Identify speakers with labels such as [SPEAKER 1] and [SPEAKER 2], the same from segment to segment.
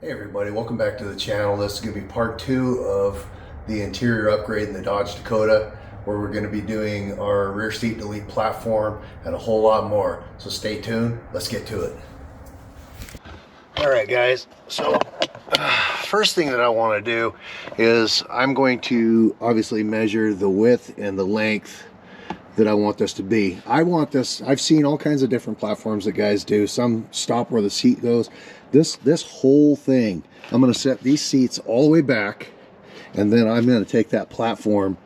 [SPEAKER 1] Hey everybody, welcome back to the channel. This is going to be part 2 of the interior upgrade in the Dodge Dakota, where we're going to be doing our rear seat delete platform and a whole lot more. So stay tuned, let's get to it. Alright guys, so first thing that I want to do is I'm going to obviously measure the width and the length that I want this to be. I want this, I've seen all kinds of different platforms that guys do. Some stop where the seat goes. This whole thing, I'm going to set these seats all the way back, and then I'm going to take that platform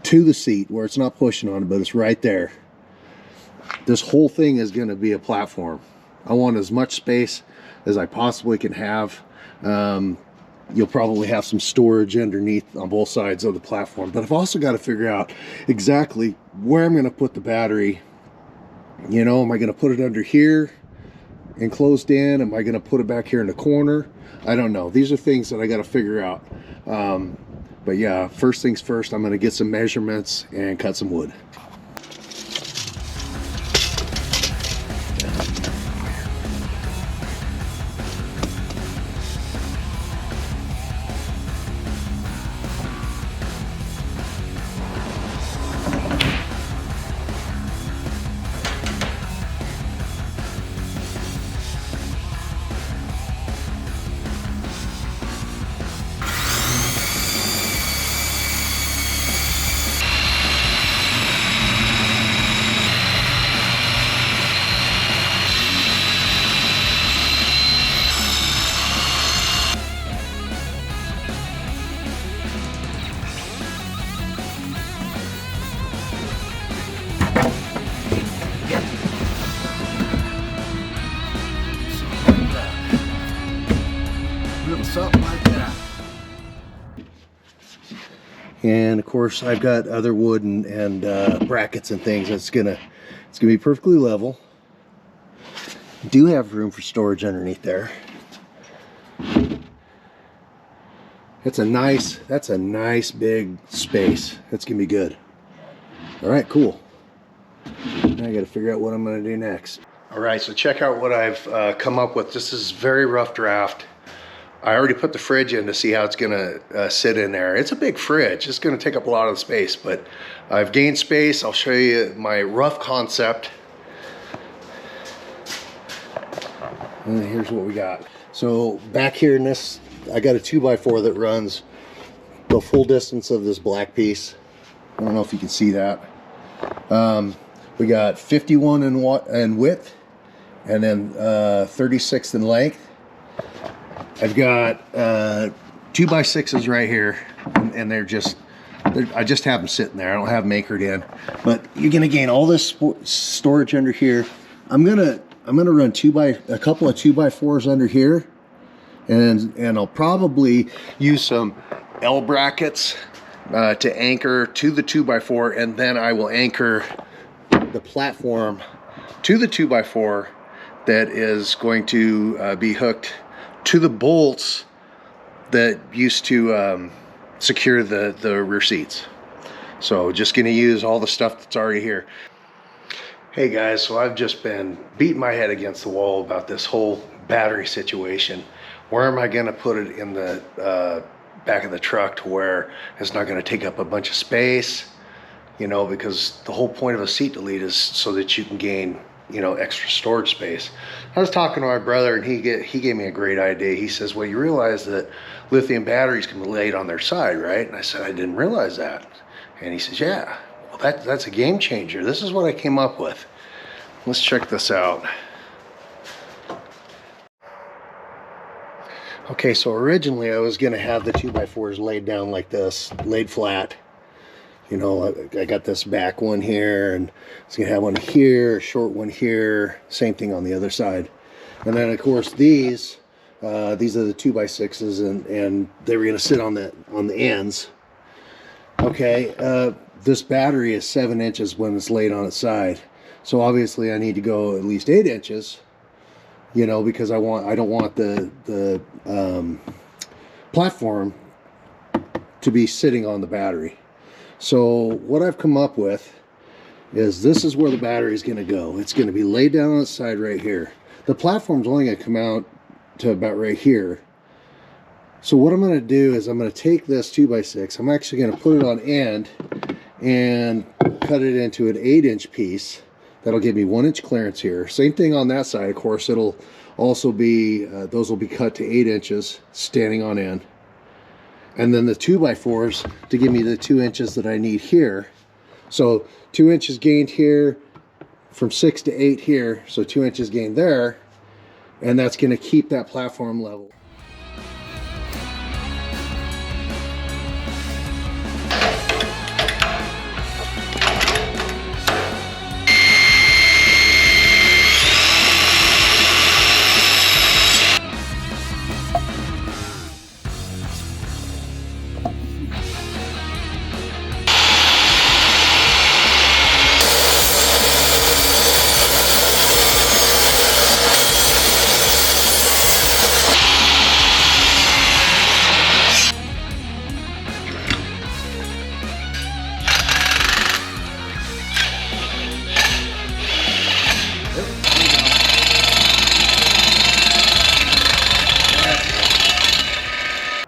[SPEAKER 1] to the seat where it's not pushing on it, but it's right there. This whole thing is going to be a platform. I want as much space as I possibly can have. You'll probably have some storage underneath on both sides of the platform, but I've also got to figure out exactly where I'm going to put the battery. You know, am I going to put it under here enclosed in? Am I going to put it back here in the corner? I don't know. These are things that I got to figure out. But yeah, first things first, I'm going to get some measurements and cut some wood. Something like that. And of course I've got other wood and brackets and things. It's gonna be perfectly level. Do have room for storage underneath there. That's a nice big space. That's gonna be good. All right, cool. Now I got to figure out what I'm gonna do next. All right, so check out what I've come up with. This is very rough draft. I already put the fridge in to see how it's gonna sit in there. It's a big fridge. It's gonna take up a lot of the space, but I've gained space. I'll show you my rough concept. And here's what we got. So back here in this, I got a 2x4 that runs the full distance of this black piece. I don't know if you can see that. We got 51 in width, and then 36 in length. I've got 2x6s right here, and I just have them sitting there. I don't have them anchored in, but you're gonna gain all this storage under here. I'm gonna run a couple of 2x4s under here, and I'll probably use some L brackets to anchor to the 2x4, and then I will anchor the platform to the 2x4 that is going to be hooked to the bolts that used to secure the rear seats. So just gonna use all the stuff that's already here. Hey guys, so I've just been beating my head against the wall about this whole battery situation. Where am I gonna put it in the back of the truck to where it's not gonna take up a bunch of space? You know, because the whole point of a seat delete is so that you can gain, you know, extra storage space. I was talking to my brother, and he gave me a great idea. He says, well, you realize that lithium batteries can be laid on their side, right? And I said, I didn't realize that. And he says, yeah, well, that's a game changer. This is what I came up with. Let's check this out. Okay, so originally I was gonna have the 2x4s laid down like this, laid flat. You know, I got this back one here, and it's gonna have one here, a short one here, same thing on the other side. And then of course these are the 2x6s, and they were gonna sit on the ends. Okay, this battery is 7 inches when it's laid on its side. So obviously I need to go at least 8 inches, you know, because I don't want the platform to be sitting on the battery. So what I've come up with is this is where the battery is going to go. It's going to be laid down on its side right here. The platform's only going to come out to about right here. So what I'm going to do is I'm going to take this 2x6, I'm actually going to put it on end and cut it into an 8-inch piece. That'll give me 1-inch clearance here. Same thing on that side, of course. It'll also be, those will be cut to 8 inches standing on end. And then the 2x4s to give me the 2 inches that I need here. So 2 inches gained here, from 6 to 8 here, so 2 inches gained there, and that's going to keep that platform level.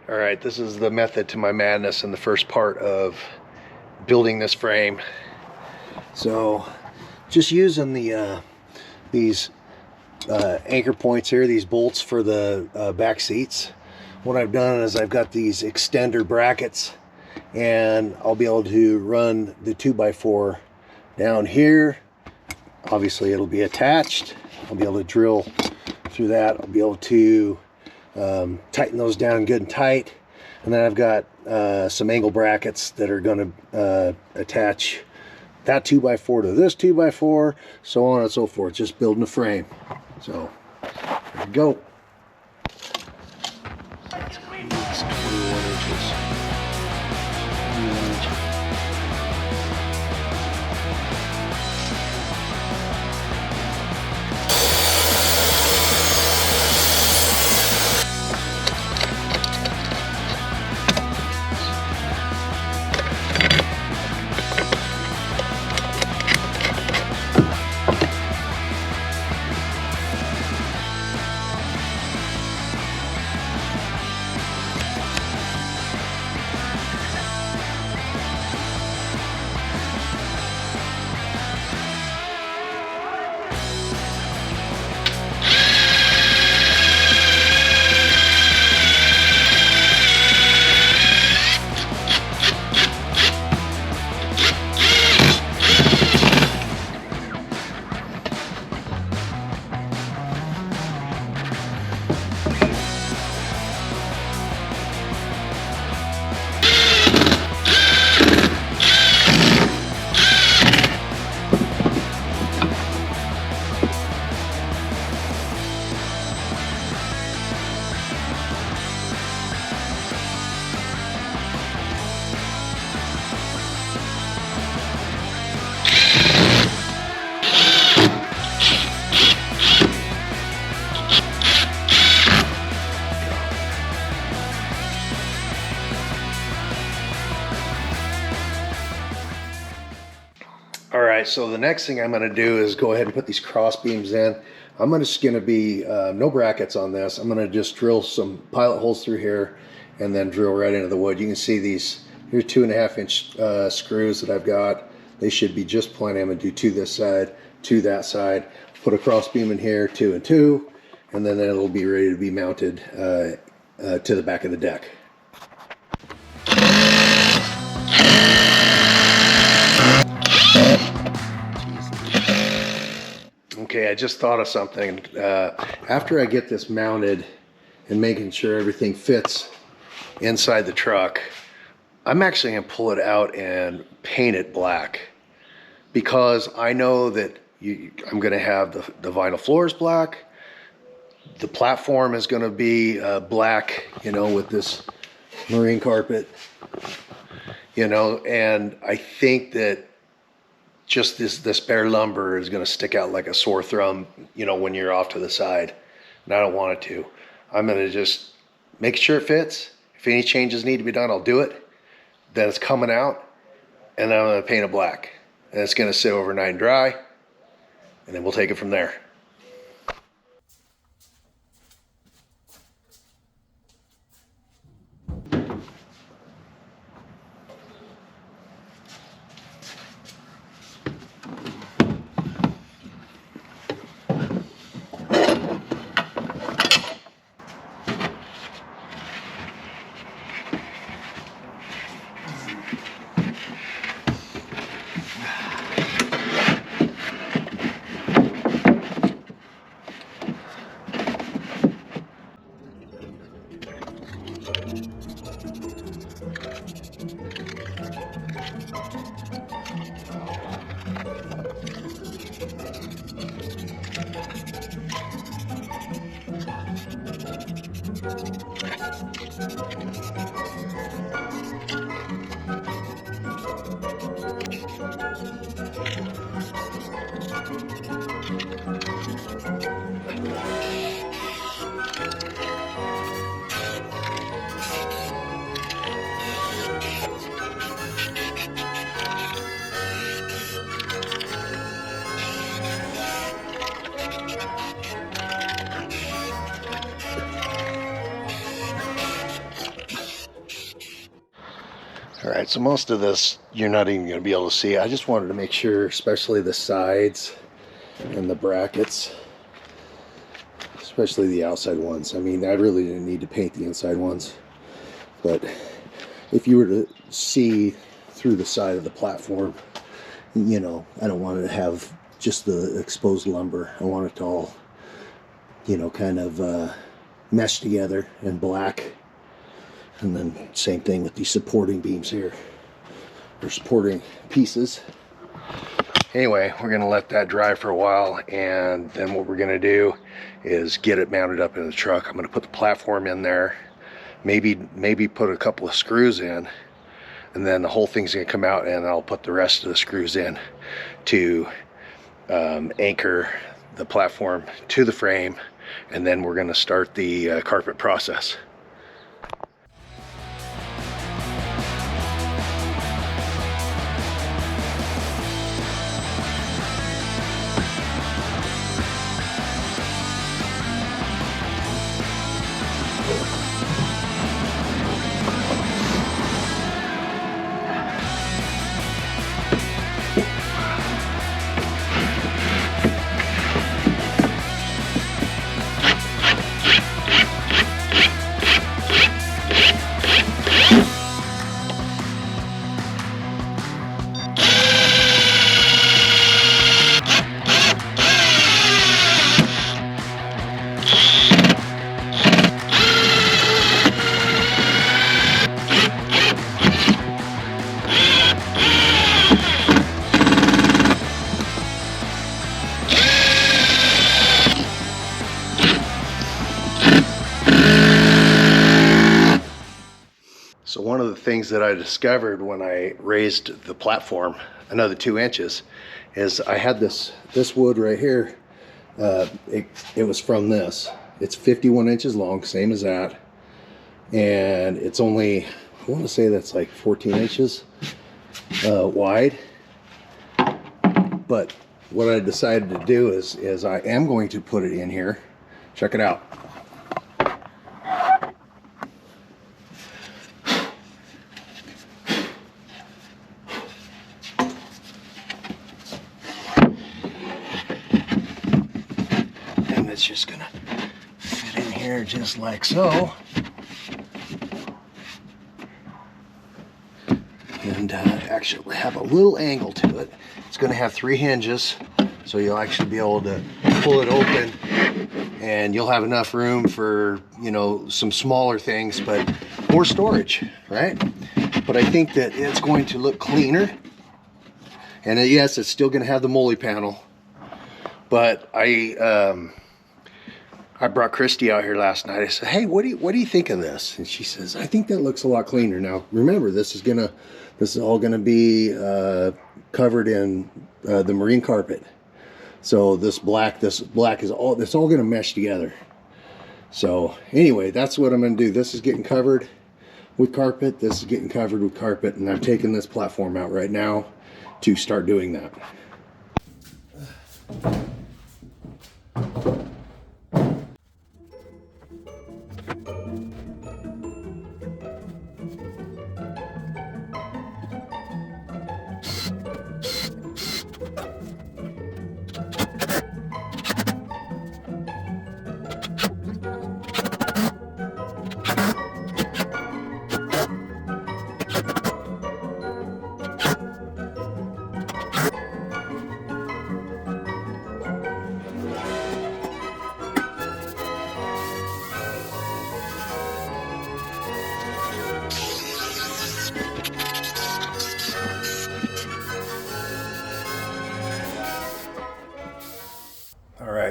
[SPEAKER 1] Alright, this is the method to my madness in the first part of building this frame. So, just using the these anchor points here, these bolts for the back seats. What I've done is I've got these extender brackets, and I'll be able to run the 2x4 down here. Obviously it'll be attached. I'll be able to drill through that. I'll be able to tighten those down good and tight, and then I've got some angle brackets that are going to attach that 2x4 to this 2x4, so on and so forth, just building a frame. So there we go. It's 21 inches. Alright, so the next thing I'm going to do is go ahead and put these cross beams in. I'm just going to be no brackets on this. I'm going to just drill some pilot holes through here and then drill right into the wood. You can see these, here's 2.5 inch screws that I've got. They should be just plenty. I'm going to do 2 this side, 2 that side, put a cross beam in here, 2 and 2, and then it'll be ready to be mounted to the back of the deck. Okay, I just thought of something. After I get this mounted and making sure everything fits inside the truck, I'm actually going to pull it out and paint it black, because I know that I'm going to have the vinyl floors black. The platform is going to be black, you know, with this marine carpet, you know, and I think that just this bare lumber is going to stick out like a sore thumb, you know, when you're off to the side, and I don't want it to. I'm going to just make sure it fits. If any changes need to be done, I'll do it. Then it's coming out, and then I'm going to paint it black, and it's going to sit overnight and dry, and then we'll take it from there. All right, so most of this you're not even going to be able to see. I just wanted to make sure, especially the sides and the brackets, especially the outside ones. I mean, I really didn't need to paint the inside ones, but if you were to see through the side of the platform, you know, I don't want it to have just the exposed lumber. I want it to all, you know, kind of mesh together in black. And then same thing with these supporting beams here, or supporting pieces. Anyway, we're going to let that dry for a while, and then what we're going to do is get it mounted up in the truck. I'm going to put the platform in there, maybe put a couple of screws in, and then the whole thing's going to come out, and I'll put the rest of the screws in to anchor the platform to the frame, and then we're going to start the carpet process. So one of the things that I discovered when I raised the platform another 2 inches is I had this wood right here. It was from this. It's 51 inches long, same as that. And it's only, I want to say that's like 14 inches wide. But what I decided to do is I am going to put it in here. Check it out. It's just gonna fit in here just like so, and actually have a little angle to it. It's gonna have 3 hinges, so you'll actually be able to pull it open, and you'll have enough room for, you know, some smaller things, but more storage, right? But I think that it's going to look cleaner, and yes, it's still gonna have the moly panel, but I brought Christy out here last night. I said, "Hey, what do you think of this?" And she says, "I think that looks a lot cleaner." Now, remember, this is all gonna be covered in the marine carpet. So this black is all gonna mesh together. So anyway, that's what I'm gonna do. This is getting covered with carpet. This is getting covered with carpet, and I'm taking this platform out right now to start doing that.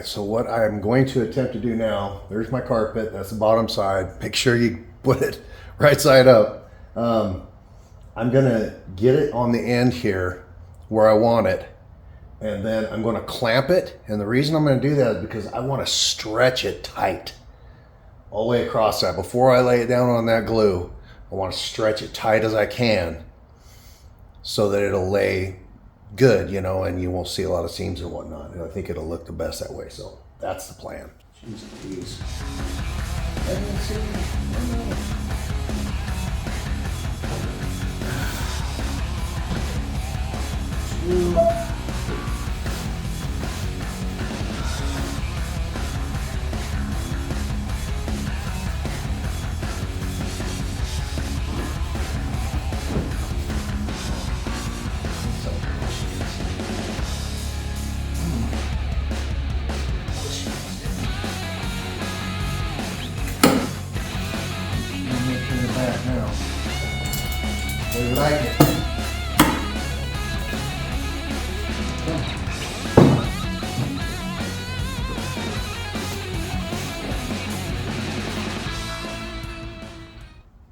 [SPEAKER 1] so what I'm going to attempt to do now, there's my carpet, that's the bottom side. Make sure you put it right side up. I'm gonna get it on the end here where I want it, and then I'm gonna clamp it. And the reason I'm gonna do that is because I wanna stretch it tight all the way across that. Before I lay it down on that glue, I wanna stretch it tight as I can so that it'll lay good, you know, and you won't see a lot of seams or whatnot. And I think it'll look the best that way. So that's the plan. Jeez, please. Now, way you like it.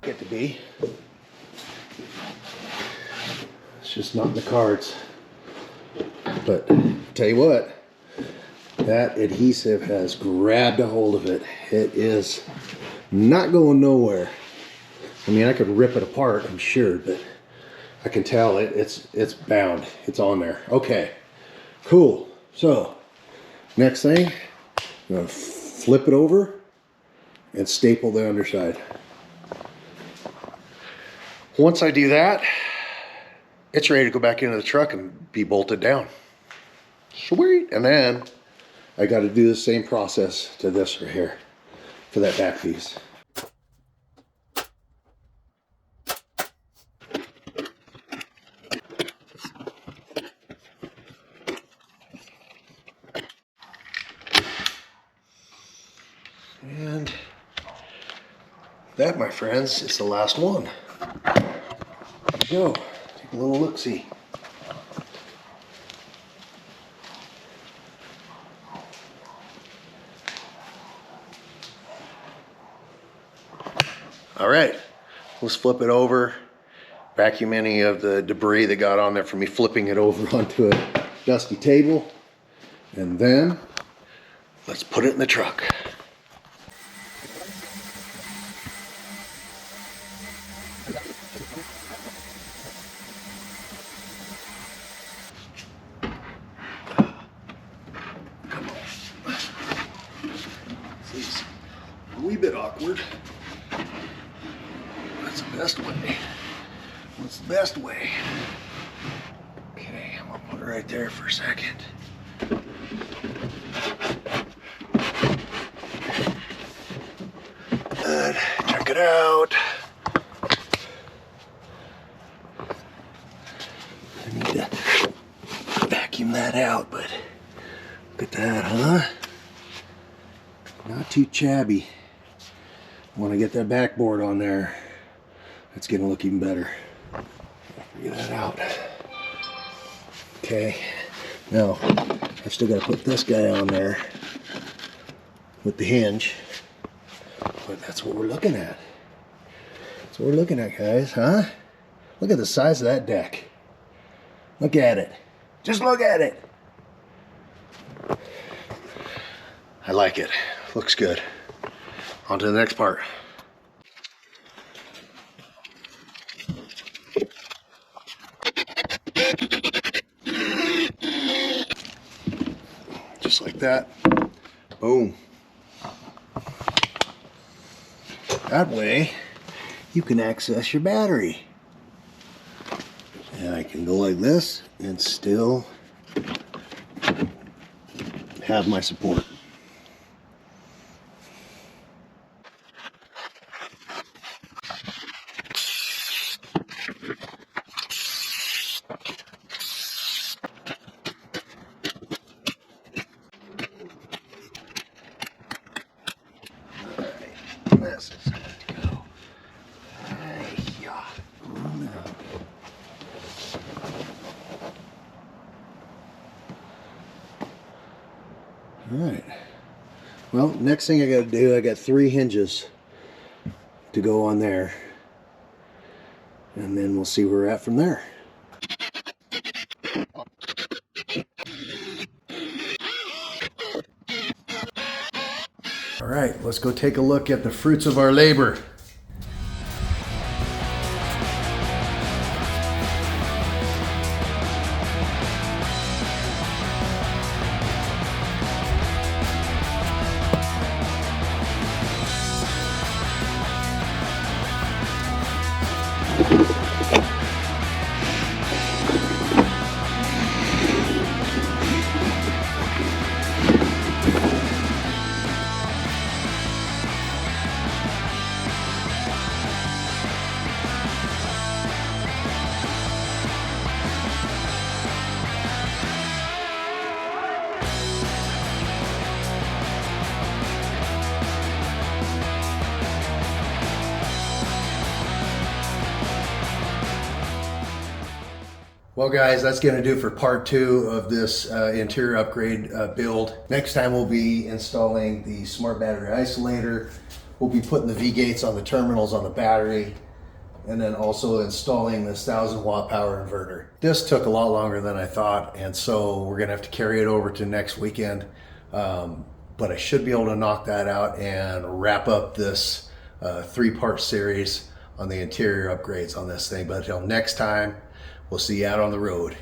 [SPEAKER 1] Get to be. It's just not in the cards. But tell you what, that adhesive has grabbed a hold of it. It is not going nowhere. I mean, I could rip it apart, I'm sure, but I can tell it's bound. It's on there. Okay, cool. So, next thing, I'm gonna flip it over and staple the underside. Once I do that, it's ready to go back into the truck and be bolted down. Sweet. And then I got to do the same process to this right here for that back piece. And that, my friends, is the last one. There we go. Take a little look-see. All right, let's flip it over, vacuum any of the debris that got on there from me flipping it over onto a dusty table, and then let's put it in the truck. It's a wee bit awkward. That's the best way. What's the best way? Okay, I'm gonna put it right there for a second. Good. Check it out. I need to vacuum that out, but look at that, huh? Not too shabby. Want to get that backboard on there. It's gonna look even better. Figure that out. Okay, now I've still got to put this guy on there with the hinge, but that's what we're looking at. That's what we're looking at, guys, huh? Look at the size of that deck. Look at it. Just look at it. I like it. Looks good. On to the next part. Just like that. Boom. That way you can access your battery. And I can go like this and still have my support. This is good to go. Hey, yeah. All right. Well, next thing I got to do, I got 3 hinges to go on there, and then we'll see where we're at from there. All right, let's go take a look at the fruits of our labor. Well guys, that's going to do for part 2 of this interior upgrade build. Next time we'll be installing the smart battery isolator. We'll be putting the V-gates on the terminals on the battery, and then also installing this 1000-watt power inverter. This took a lot longer than I thought, and so we're going to have to carry it over to next weekend. But I should be able to knock that out and wrap up this 3-part series on the interior upgrades on this thing. But until next time, we'll see you out on the road.